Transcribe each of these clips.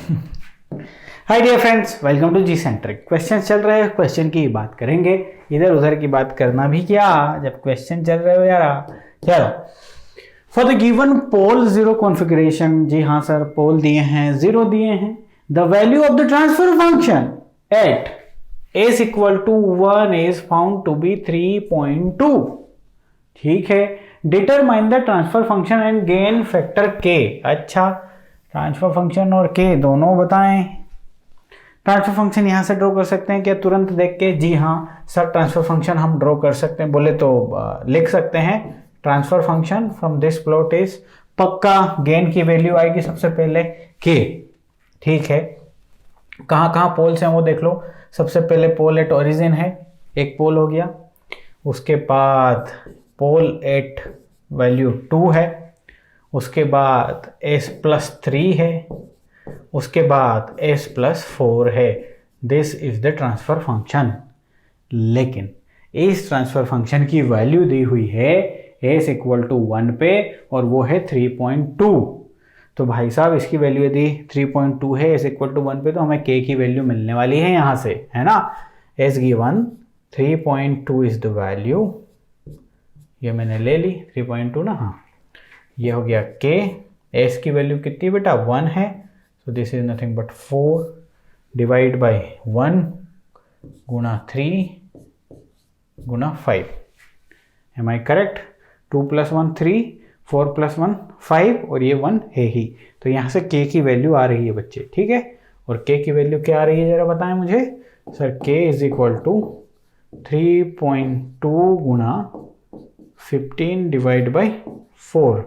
Hi dear friends, welcome to G Centric. Question चल रहे हैं, क्वेश्चन की बात करेंगे। इधर उधर की बात करना भी क्या जब क्वेश्चन चल रहे हो यार। चलो, for the given pole zero configuration, जी हाँ सर, पोल दिए हैं, जीरो दिए हैं। The value of the transfer function at s equal to 1 is found to be 3.2। ठीक है, determine the transfer function and gain factor K. अच्छा, transfer function और के दोनों बताएं। ट्रांसफर फंक्शन यहां से ड्रॉ कर सकते हैं क्या तुरंत देख के? जी हाँ सर, ट्रांसफर फंक्शन हम ड्रॉ कर सकते हैं, बोले तो लिख सकते हैं। Transfer function from this plot is, पक्का गेन की वैल्यू आएगी सबसे पहले के। ठीक है, कहाँ कहाँ पोल्स हैं वो देख लो। सबसे पहले पोल एट ओरिजिन है, एक पोल हो गया। उसके बाद पोल एट वैल्यू 2 है। उसके बाद s प्लस 3 है। उसके बाद s प्लस 4 है। This is the transfer function. लेकिन इस ट्रांसफर फंक्शन की वैल्यू दी हुई है s इक्वल टू 1 पे, और वो है 3.2। तो भाई साहब, इसकी वैल्यू यदि 3.2 है, s इक्वल टू 1 पे, तो हमें k की वैल्यू मिलने वाली है यहां से, है ना। s given 3.2 is the value. ये मैंने ले ली 3.2 ना, हाँ, ये हो गया k। s की वैल्यू कितनी बेटा? 1 है। So this is nothing but 4 divide by 1 गुना 3 गुना 5। Am I correct? 2 + 1 3, 4 + 1 5, और ये 1 है ही। तो यहाँ से k की वैल्यू आ रही है बच्चे, ठीक है। और k की वैल्यू क्या आ रही है जरा बताएं मुझे। Sir k is equal to 3.2 गुना 15 डिवाइड बाई 4।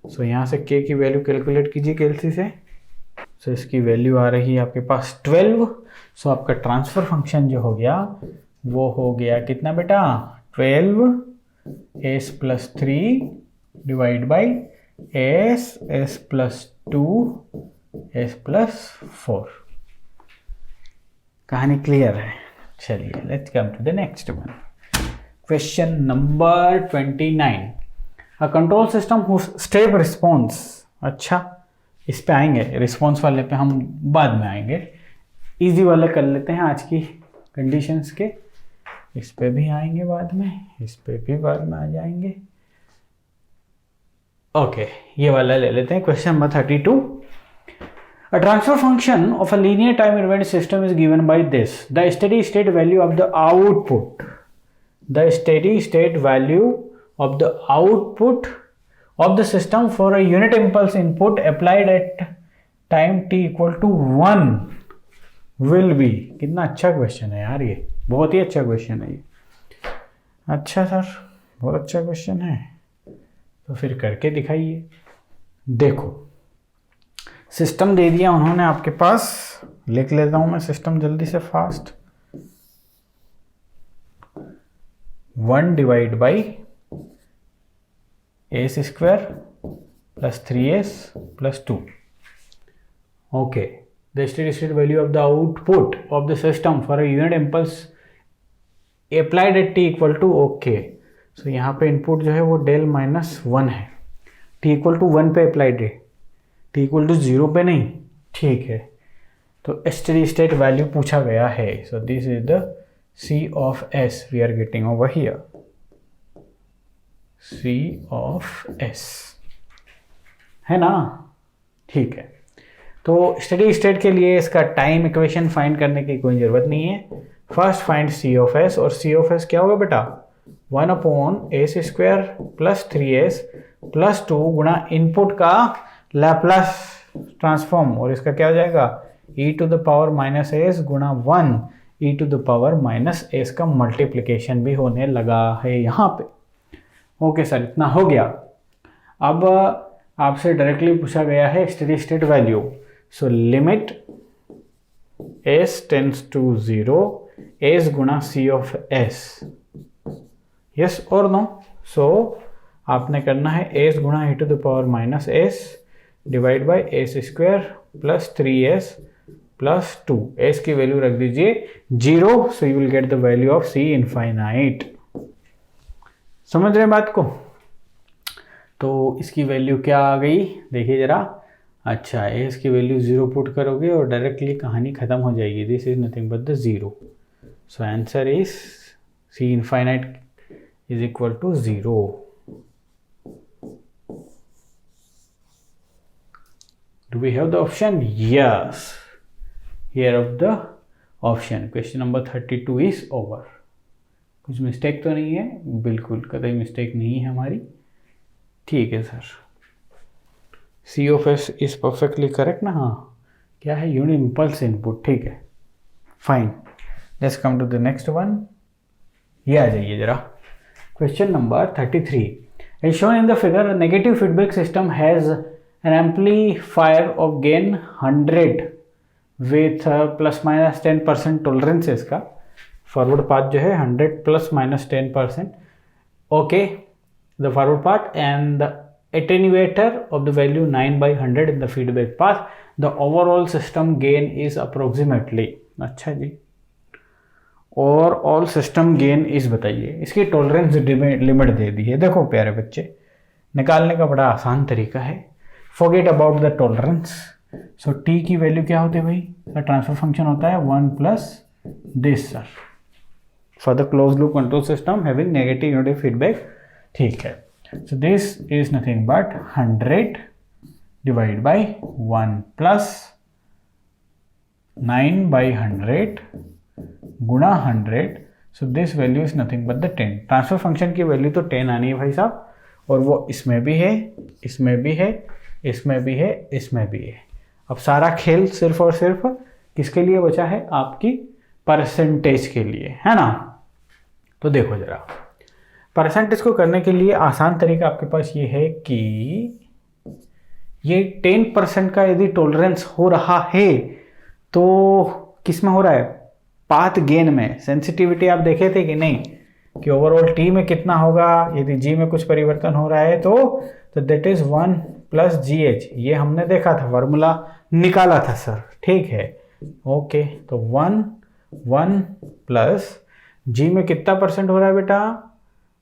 सो यहाँ से k की वैल्यू कैलकुलेट कीजिए कैलसी से। सो इसकी वैल्यू आ रही है आपके पास 12। सो आपका ट्रांसफर फंक्शन जो हो गया वो हो गया कितना बेटा? 12 s plus 3 divide by s plus 2 s plus 4। कहानी क्लियर है? चलिए, let's come to the next one. Question number 29। A control system whose step response. अच्छा, इस पे आएंगे, रिस्पॉन्स वाले पे हम बाद में आएंगे। इजी वाले कर लेते हैं आज की कंडीशंस के। इस पे भी आएंगे बाद में, इस पे भी बाद में आ जाएंगे। ओके, ये वाला ले लेते हैं। Question number 32। A transfer function of a linear time invariant system is given by this. The steady state value of the output. The steady state value of the output of the system for a unit impulse input applied at time t equal to 1 will be. कितना अच्छा question है यार, ये बहुत ही अच्छा question है ये। अच्छा सर, बहुत अच्छा क्वेश्चन है, तो फिर करके दिखाइए। देखो, सिस्टम दे दिया उन्होंने आपके पास, लिख लेता हूं मैं सिस्टम जल्दी से fast. 1 divide by s square plus 3s plus 2। Okay, the steady state value of the output of the system for a unit impulse applied at t equal to, okay, so यहाँ पे input जो है वो del minus 1 है। t equal to 1 पे applied है, t equal to 0 पे नहीं। ठीक है, तो स्टेडी स्टेट वैल्यू पूछा गया है। So this is the c of s we are getting over here, c of s, है ना। ठीक है, तो स्टेडी स्टेट के लिए इसका टाइम इक्वेशन फाइंड करने की कोई जरूरत नहीं है। First find c of s, और c ऑफ s क्या होगा बेटा? 1/s square plus 3s plus 2 गुणा इनपुट का लैप्लास ट्रांसफॉर्म, और इसका क्या हो जाएगा? e to the power minus s गुणा 1 e to the power minus s का मल्टीप्लिकेशन भी होने लगा है यहाँ पे। ओके सर, इतना हो गया। अब आपसे डायरेक्टली पूछा गया है steady state value. So limit s tends to 0 s गुणा c ऑफ s, यस और नो। सो आपने करना है s गुणा e to the power minus s divide by s square plus 3s plus 2। s की वैल्यू रख दीजिए 0, so you will get the value of c infinite. समझ रहे हैं बात को? तो इसकी वैल्यू क्या आ गई देखिए जरा, अच्छा, एस की वैल्यू 0 पुट करोगे और डायरेक्टली कहानी ख़त्म हो जाएगी. This is nothing but the 0. So answer is C infinite is equal to 0. Do we have the option? Yes. Here of the option. Question number 32 is over. कुछ mistake तो नहीं है? बिल्कुल कतई मिस्टेक नहीं है हमारी. ठीक है sir. C of S is perfectly correct ना? हाँ. क्या है? Unit impulse input. ठीक है. Fine. Let's come to the next one. ये आ जाइए जरा. Question number 33. As shown in the figure, a negative feedback system has an amplifier of gain 100 with plus minus 10% tolerance. इसका फॉरवर्ड पाथ जो है 100 plus minus 10%. Okay, the forward path and the attenuator of the value 9 by 100 in the feedback path. The overall system gain is approximately. अच्छा जी. और all system gain इस बताइए. इसकी tolerance limit दे दी है. देखो प्यारे बच्चे, निकालने का बड़ा आसान तरीका है. Forget about the tolerance. So T की वैल्यू क्या होती है भाई? ट्रांसफर फंक्शन होता है 1 plus this sir for the close loop control system having negative unit feedback. ठीक है. So this is nothing but 100 divide by 1 plus 9 बाई 100 गुणा 100. So this value is nothing but the 10. Transfer function की value तो 10 आनी है भाई साहब, और वो इसमें भी है, इसमें भी है, इसमें भी है, इसमें भी है. अब सारा खेल सिर्फ और सिर्फ किसके लिए बचा है? आपकी परसेंटेज के लिए, है ना. तो देखो जरा, परसेंटेज को करने के लिए आसान तरीका आपके पास ये है कि ये 10% का यदि टॉलरेंस हो रहा है तो किस में हो रहा है? पाथ गेन में. सेंसिटिविटी आप देखे थे कि नहीं कि ओवरऑल टी में कितना होगा यदि जी में कुछ परिवर्तन हो रहा है तो that is 1 plus G H. ये हमने देखा था, फार्मूला निकाला था सर. ठीक है. ओके, तो 1 प्लस जी में कितना परसेंट हो रहा है बेटा?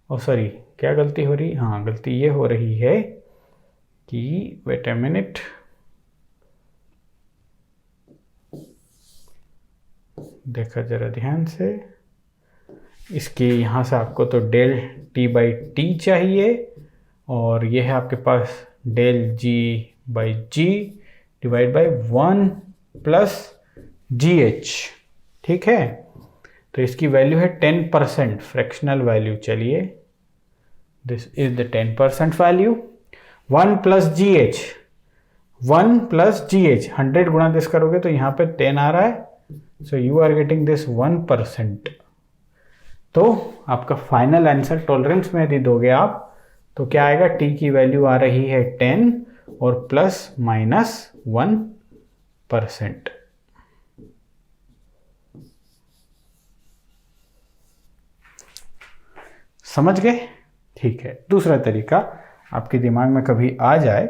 ओ सॉरी, क्या गलती हो रही? हाँ, गलती ये हो रही है कि वेट अ मिनट, देखा जरा ध्यान से. इसकी यहाँ से आपको तो डेल टी बाई टी चाहिए, और ये है आपके पास del G by G divide by 1 plus G H. ठीक है. तो इसकी वैल्यू है 10% फ्रैक्शनल वैल्यू. चलिए, this is the 10% value. 1 plus G H, 1 plus G H 100 गुणा दिस करोगे तो यहाँ पे 10 आ रहा है. So you are getting this 1%. तो आपका फाइनल आंसर टॉलरेंस में यदि दोगे आप तो क्या आएगा? टी की वैल्यू आ रही है 10 और प्लस माइनस 1%. समझ गए? ठीक है. दूसरा तरीका आपके दिमाग में कभी आ जाए.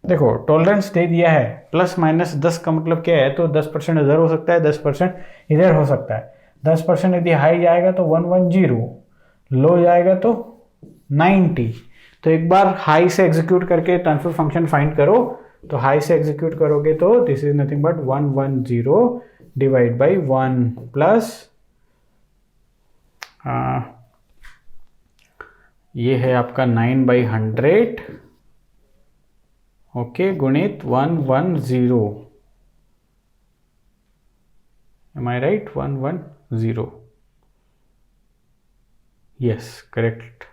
देखो, टॉलरेंस दे दिया है प्लस माइनस 10 का मतलब क्या है? तो 10% इधर हो सकता है, 10% इधर हो सकता है. 10% यदि हाई जाएगा तो 110, लो जाएगा तो 90. तो एक बार हाई से एग्जीक्यूट करके ट्रांसफर फंक्शन फाइंड करो. तो हाई से एग्जीक्यूट करोगे तो this is nothing but 110 divide by 1 plus ये है आपका 9 बाई 100. ओके, गुणित 110. Am I right? 110. Yes, correct.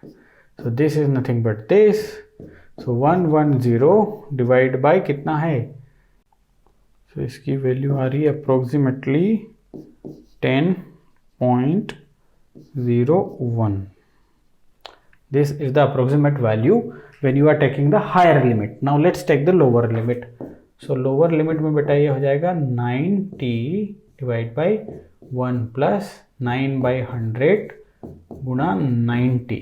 So this is nothing but this. सो 110 डिवाइड बाय कितना है? सो इसकी वैल्यू आ रही है approximately 10.01. This is the approximate value when you are taking the higher limit. Now let's take the lower limit. So lower limit में बेटा ये हो जाएगा 9t डिवाइड बाई 1 प्लस 9 बाई 100 गुणा 90.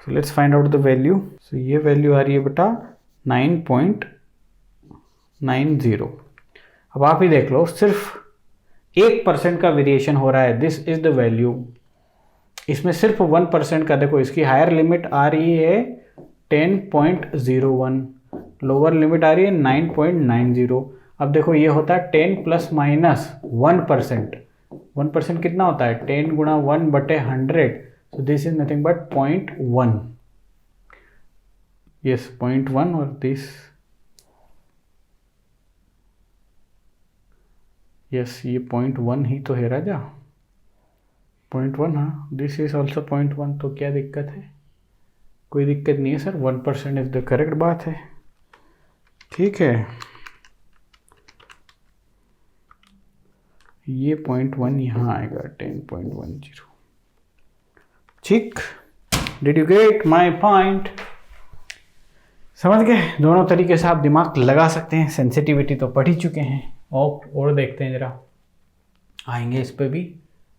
So let's find out the value. So ये value आ रही है बेटा 9.90. अब आप ही देख लो, सिर्फ 1% का वेरिएशन हो रहा है. This is the value. इसमें सिर्फ 1% का, देखो इसकी हायर लिमिट आ रही है 10.01. लोअर लिमिट आ रही है 9.90। अब देखो ये होता है 10 प्लस माइनस 1%। 1% कितना होता है? 10 गुणा 1/100। सो this is nothing but 0.1। Yes 0.1 और दिस यस ये 0.1 ही तो है राजा। 0.1 हाँ, दिस इज ऑल्सो 0.1। तो क्या दिक्कत है? कोई दिक्कत नहीं है सर, 1% इज द करेक्ट बात है। ठीक है, ये 0.1 यहाँ आएगा 10.10। ठीक, did you get my point? समझ गए? दोनों तरीके से आप दिमाग लगा सकते हैं। सेंसिटिविटी तो पढ़ ही चुके हैं, और देखते हैं जरा, आएंगे इस पे भी।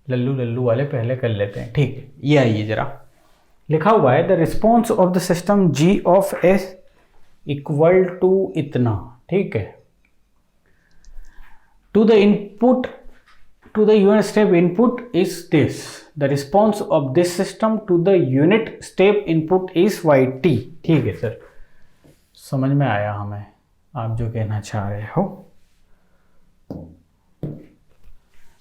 लल्लू लल्लू वाले पहले कर लेते हैं। ठीक है, ये आइए जरा, लिखा हुआ है the response of the system G of S equal to इतना। ठीक है, to the input to the unit step input is this, the response of this system to the unit step input is y t. ठीक है sir, समझ में आया हमें आप जो कहना चाह रहे हो।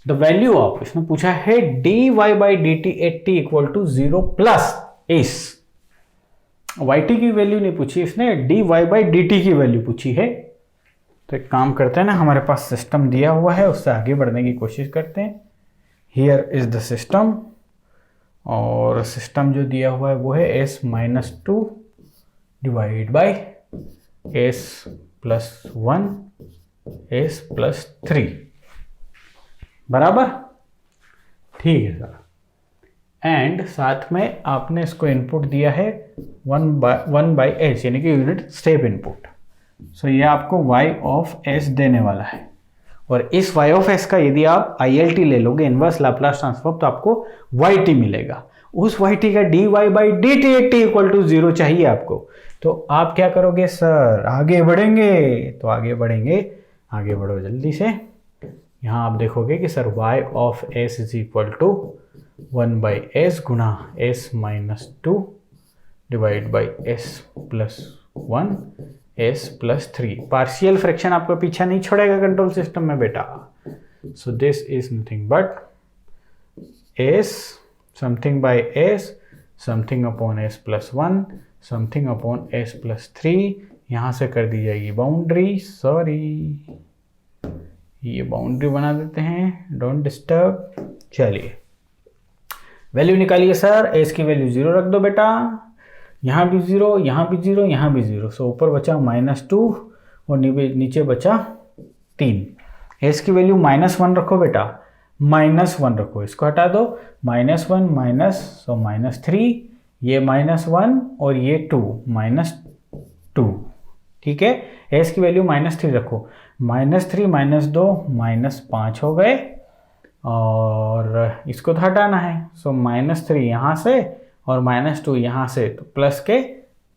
द वैल्यू ऑफ, इसने पूछा है d y by d t at t equal to 0 plus इस, वाई टी की वैल्यू नहीं पूछी इसने, d y by d t की वैल्यू पूछी है। तो एक काम करते हैं ना, हमारे पास सिस्टम दिया हुआ है, उससे आगे बढ़ने की कोशिश करते हैं। हियर इज द सिस्टम, और सिस्टम जो दिया हुआ है वो है s-2 divide by s+1 s+3 बराबर। ठीक है सर, एंड साथ में आपने इसको इनपुट दिया है 1 बाई एच, यानी कि यूनिट स्टेप इनपुट। सो ये आपको y ऑफ s देने वाला है, और इस y ऑफ s का यदि आप ILT ले लोगे, इनवर्स लाप्लास ट्रांसफॉर्म, तो आपको yt मिलेगा। उस yt का dy by dt equal to 0 चाहिए आपको। तो आप क्या करोगे सर? आगे बढ़ेंगे। तो आगे बढ़ेंगे, आगे बढ़ो जल्दी से। यहाँ आप देखोगे कि sir y of s is equal to 1 by s गुणा s-2 divide by s+1 s+3। Partial fraction आपका पीछा नहीं छोड़ेगा कंट्रोल सिस्टम में बेटा। सो this is nothing but s something by s something upon s+1 something upon s+3। यहाँ से कर दी जाएगी बाउंड्री, सॉरी ये बाउंड्री बना देते हैं, डोंट डिस्टर्ब। चलिए वैल्यू निकालिए सर, s की वैल्यू 0 रख दो बेटा, यहाँ भी 0, यहाँ भी 0, यहाँ भी 0। सो ऊपर बचा -2 और नीचे बचा 3। s की वैल्यू -1 रखो बेटा, -1 रखो, इसको हटा दो, -1 माइनस, सो -3, ये -1 और ये 2 -2। ठीक है, s की वैल्यू -3 रखो, -3 -2 -5 हो गए, और इसको तो हटाना है। सो -3 यहाँ से और -2 यहाँ से, तो प्लस के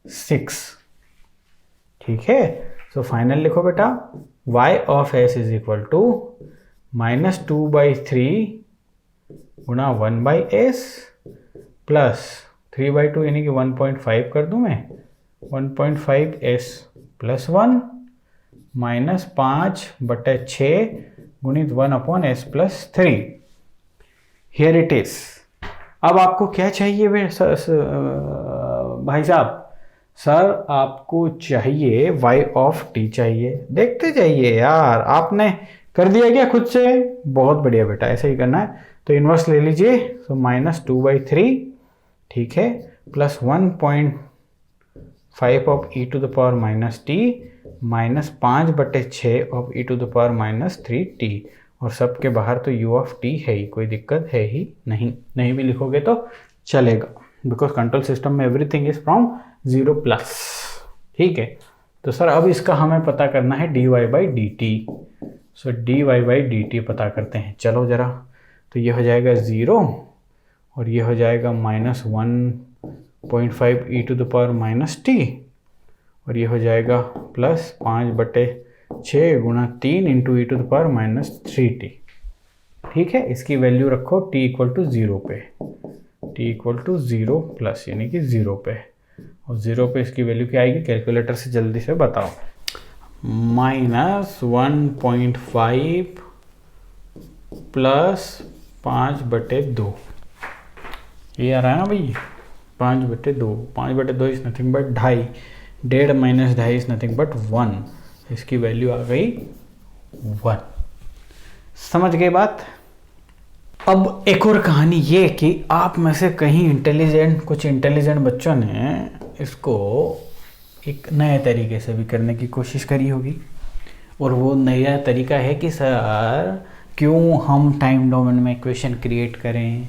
6। ठीक है, सो फाइनल लिखो बेटा, y of s is equal to -2/3 गुणा 1/s प्लस 3/2 यानी कि 1.5 कर दूं मैं, 1.5s+1 -5/6 गुणित 1/s+3। Here it is. अब आपको क्या चाहिए भाई साहब? सर आपको चाहिए y ऑफ t चाहिए। देखते जाइए यार, आपने कर दिया क्या खुद से? बहुत बढ़िया बेटा, ऐसे ही करना है। तो इन्वर्स ले लीजिए, तो -2/3, ठीक है, plus 1.5 of e to the power -t minus 5/6 of e to the power -3t, और सबके बाहर तो u ऑफ t है ही, कोई दिक्कत है ही नहीं। नहीं भी लिखोगे तो चलेगा, बिकॉज कंट्रोल सिस्टम में एवरीथिंग इज फ्रॉम 0+। ठीक है, तो सर अब इसका हमें पता करना है dy by d T. So dy by d T पता करते हैं, चलो जरा। तो ये हो जाएगा 0 और ये हो जाएगा -1.5 e to the power -t, और ये हो जाएगा प्लस 5/6 गुणा 3 into e to the power -3t। ठीक है, इसकी वैल्यू रखो t इक्वल टू 0 पे, t इक्वल टू 0 प्लस यानी कि 0 पे, और 0 पे इसकी वैल्यू क्या आएगी, कैलकुलेटर से जल्दी से बताओ। -1.5 प्लस 5/2, ये आ रहा है ना भाई, 5/2, 5/2 is nothing but 2.5, 1.5 minus 2.5 is nothing but 1, इसकी वैल्यू आ गई 1। समझ गए बात। अब एक और कहानी ये कि आप में से कहीं कुछ इंटेलिजेंट बच्चों ने इसको एक नए तरीके से भी करने की कोशिश करी होगी, और वो नया तरीका है कि सर क्यों हम टाइम डोमेन में इक्वेशन क्रिएट करें,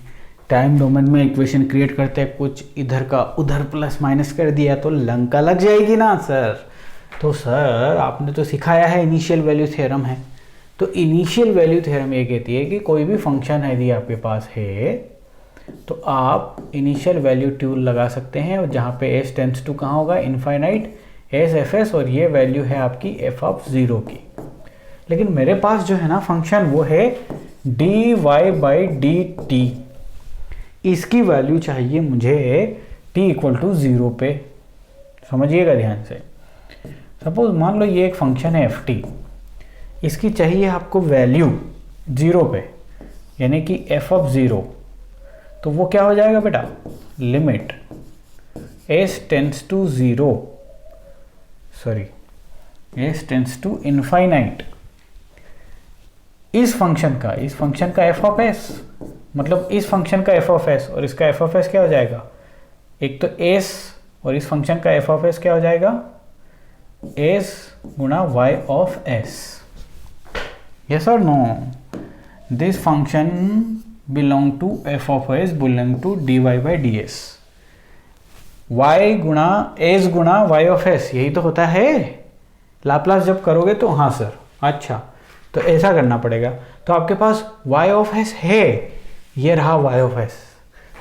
टाइम डोमेन में इक्वेशन क्रिएट करते हैं कुछ इधर का उधर प्लस माइनस कर दिया तो लंका लग जाएगी ना सर। तो सर आपने तो सिखाया है इनिशियल वैल्यू थ्योरम है, तो इनिशियल वैल्यू थ्योरम ये कहती है कि कोई भी फंक्शन यदि आपके पास है तो आप इनिशियल वैल्यू ट्यूल लगा सकते हैं, और जहाँ पे s टेंड्स टू कहाँ होगा, इनफाइनाइट एस एफ एस, और ये वैल्यू है आपकी f(0) की। लेकिन मेरे पास जो है ना फंक्शन वो है dy/dt, इसकी वैल्यू चाहिए मुझे t=0 पे। समझिएगा ध्यान से। सपोज मान लो ये एक फंक्शन है ft, इसकी चाहिए आपको वैल्यू 0 पे, यानी कि f(0), तो वो क्या हो जाएगा बेटा, limit s tends to 0, sorry s tends to infinite इस फंक्शन का f(s), मतलब इस फंक्शन का f(s) और इसका f(s) क्या हो जाएगा, एक तो s और इस फंक्शन का f(s) क्या हो जाएगा, s गुणा y(s). यस और no, this function belong to f(s) belong to dy/ds। y गुणा s गुणा y(s), यही तो होता है। लाप्लास जब करोगे तो हाँ सर, अच्छा तो ऐसा करना पड़ेगा। तो आपके पास y(s) है, ये रहा y(s),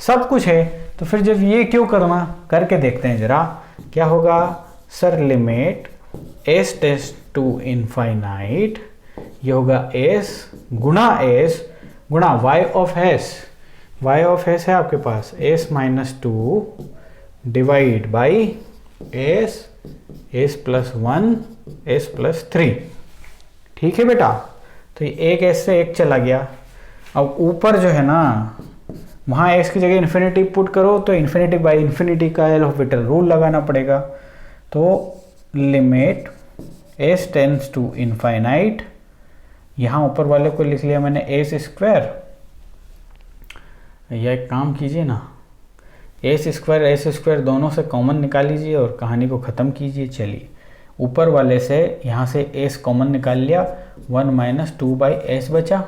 सब कुछ है, तो फिर जब ये क्यों करना, करके देखते हैं जरा क्या होगा। Sir limit s tends to infinite, ये होगा s गुणा y(s), y(s) है आपके पास s-2 divide by s+1 s+3। ठीक है बेटा, तो ये एक s से एक चला गया। अब ऊपर जो है ना वहाँ s की जगह इन्फिनिटी पुट करो तो इन्फिनिटी बाई इन्फिनिटी का एल हॉस्पिटल रूल लगाना पड़ेगा। तो limit s tends to infinite, यहाँ ऊपर वाले को लिख लिया मैंने s², या एक काम कीजिए ना, s² दोनों से कॉमन निकाल लीजिए और कहानी को ख़त्म कीजिए। चलिए ऊपर वाले से यहाँ से s कॉमन निकाल लिया, 1 - 2/s बचा,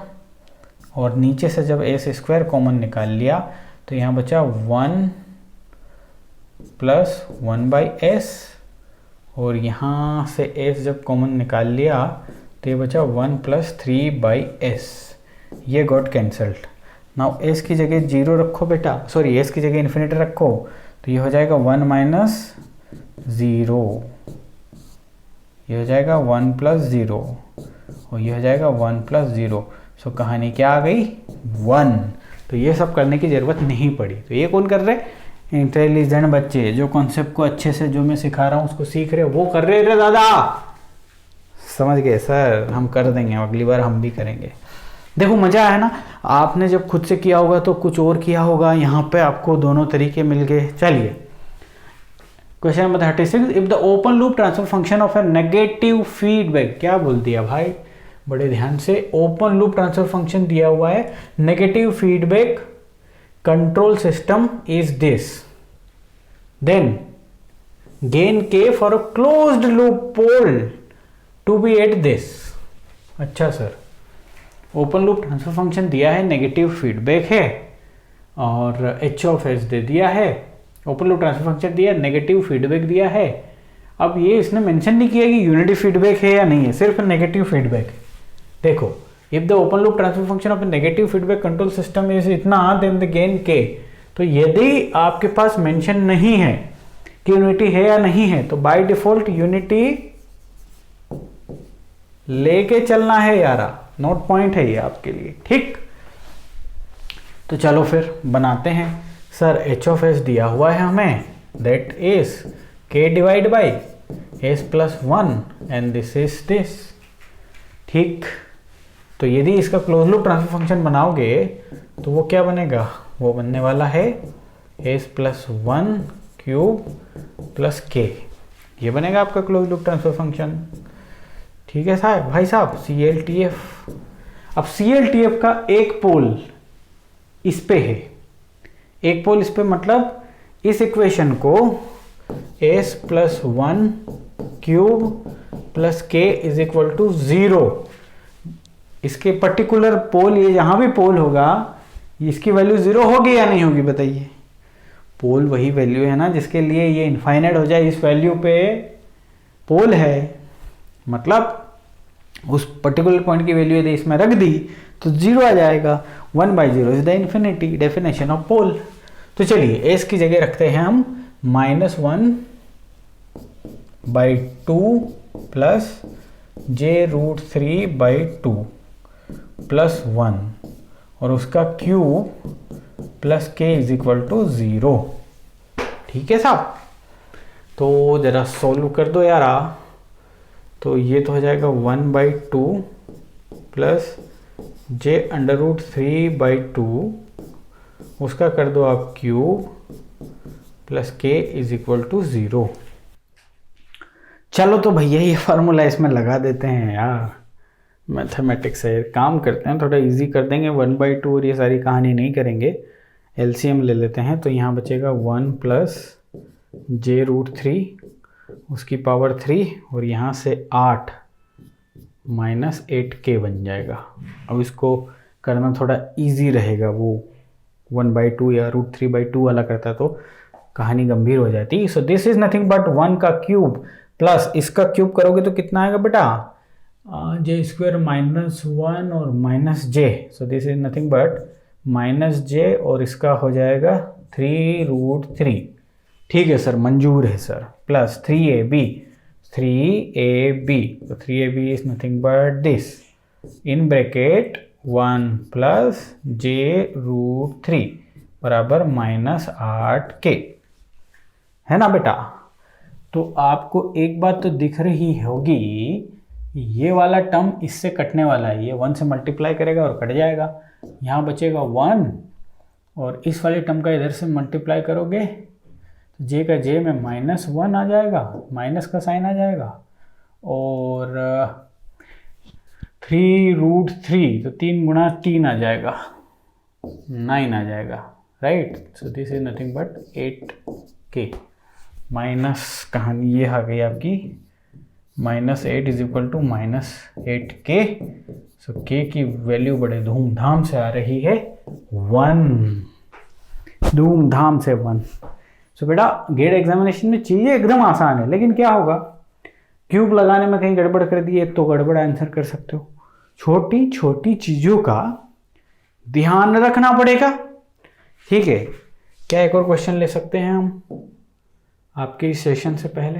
और नीचे से जब s² कॉमन निकाल लिया तो यहाँ बचा 1 + 1/s, और यहाँ से s जब कॉमन निकाल लिया तो ये बचा 1 + 3/s, ये गॉट कैंसल्ड। नाउ s की जगह 0 रखो बेटा, सॉरी s की जगह इन्फिनिटी रखो, तो ये हो जाएगा 1 - 0, ये हो जाएगा 1 + 0, और ये हो जाएगा 1 + 0। सो कहानी क्या आ गई, 1। तो ये सब करने की ज़रूरत नहीं पड़ी। तो ये कौन कर रहे, इंटेलिजेंट बच्चे, जो कॉन्सेप्ट को अच्छे से जो मैं सिखा रहा हूँ उसको सीख रहे, वो कर रहे थे दादा। समझ गए सर, हम कर देंगे, अगली बार हम भी करेंगे। देखो मज़ा आया ना, आपने जब खुद से किया होगा तो कुछ और किया होगा, यहाँ पे आपको दोनों तरीके मिल गए। चलिए question number 36, if the open loop transfer function of A negative feedback, क्या बोल दिया भाई, बड़े ध्यान से, ओपन लूप ट्रांसफर फंक्शन दिया हुआ है, negative feedback control system is this, then gain k for a closed loop pole to be at this. अच्छा sir, open loop transfer function दिया है, नेगेटिव फीडबैक है, और h(s) दे दिया है, ओपन लूप ट्रांसफर फंक्शन दिया, नेगेटिव फीडबैक दिया है। अब ये इसने मेंशन नहीं किया कि यूनिटी फीडबैक है या नहीं है, सिर्फ नेगेटिव फीडबैक। देखो, if the open loop transfer function of negative feedback control system is इतना, देन द गेन k। तो यदि आपके पास मेंशन नहीं है कि यूनिटी है या नहीं है, तो बाय डिफॉल्ट यूनिटी लेके चलना है यारा, नोट पॉइंट है ये आपके लिए, ठीक। तो चलो फिर बनाते हैं। सर h(s) दिया हुआ है हमें, that is k divide by s plus 1 and this is this. ठीक, तो यदि इसका क्लोज लूप ट्रांसफर फंक्शन बनाओगे तो वो क्या बनेगा, वो बनने वाला है s plus 1 cube plus k, ये बनेगा आपका क्लोज लूप ट्रांसफर फंक्शन। ठीक है साहब, भाई साहब CLTF। अब CLTF का एक पोल इस पे है, एक पोल इस पे, मतलब इस इक्वेशन को s plus 1 cube plus k is equal to 0, इसके पर्टिकुलर पोल, ये जहां भी पोल होगा इसकी वैल्यू 0 होगी या नहीं होगी बताइए। पोल वही वैल्यू है ना जिसके लिए ये इनफाइनाइट हो जाए, इस वैल्यू पे पोल है, मतलब उस पर्टिकुलर पॉइंट की वैल्यू यदि इसमें रख दी तो 0 आ जाएगा। 1/0 is the infinity definition of pole. तो चलिए s की जगह रखते हैं हम -1/2 प्लस j√3/2 प्लस 1 और उसका cube plus k is equal to 0। ठीक है साहब, तो जरा सोल्व कर दो यार। तो ये तो हो जाएगा 1/2 प्लस j√3/2, उसका कर दो आप cube plus k is equal to 0। चलो तो भैया ये फार्मूला इसमें लगा देते हैं यार, मैथमेटिक्स है, काम करते हैं, थोड़ा इजी कर देंगे। 1/2 और ये सारी कहानी नहीं करेंगे, LCM ले लेते हैं। तो यहाँ बचेगा 1 प्लस j√3 उसकी पावर 3 और यहाँ से 8 माइनस 8k बन जाएगा। अब इसको करना थोड़ा इजी रहेगा, वो 1/2 या √3/2 वाला करता तो कहानी गंभीर हो जाती। सो दिस इज नथिंग बट 1 का क्यूब प्लस इसका क्यूब करोगे तो कितना आएगा बेटा, j² -1 और minus j, so this is nothing but -j और इसका हो जाएगा 3√3। ठीक है सर, मंजूर है सर। प्लस 3ab, तो 3ab is nothing but this in bracket 1 plus j√3 बराबर -8k, है ना बेटा। तो आपको एक बात तो दिख रही होगी, ये वाला टर्म इससे कटने वाला है, ये 1 से मल्टीप्लाई करेगा और कट जाएगा, यहाँ बचेगा 1 और इस वाले टर्म का इधर से मल्टीप्लाई करोगे तो j का j में -1 आ जाएगा, माइनस का साइन आ जाएगा और 3√3 तो 3 गुणा 3 आ जाएगा, 9 आ जाएगा, right. So this is nothing but 8k minus कहानी ये आ गई आपकी -8 इज इक्वल टू -8k। सो k की वैल्यू बड़े धूमधाम से आ रही है 1, धूमधाम से 1। सो बेटा गेट एग्जामिनेशन में चीज़ें एकदम आसान है, लेकिन क्या होगा, क्यूब लगाने में कहीं गड़बड़ कर दिए तो गड़बड़ आंसर कर सकते हो। छोटी छोटी चीज़ों का ध्यान रखना पड़ेगा। ठीक है, क्या एक और क्वेश्चन ले सकते हैं हम आपके इस सेशन से पहले?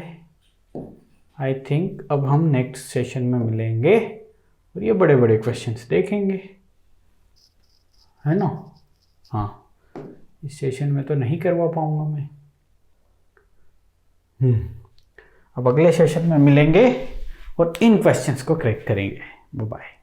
आई थिंक अब हम नेक्स्ट सेशन में मिलेंगे और ये बड़े बड़े क्वेश्चंस देखेंगे, है ना। हाँ, इस सेशन में तो नहीं करवा पाऊंगा मैं। अब अगले सेशन में मिलेंगे और इन क्वेश्चंस को क्रैक करेंगे। Bye bye.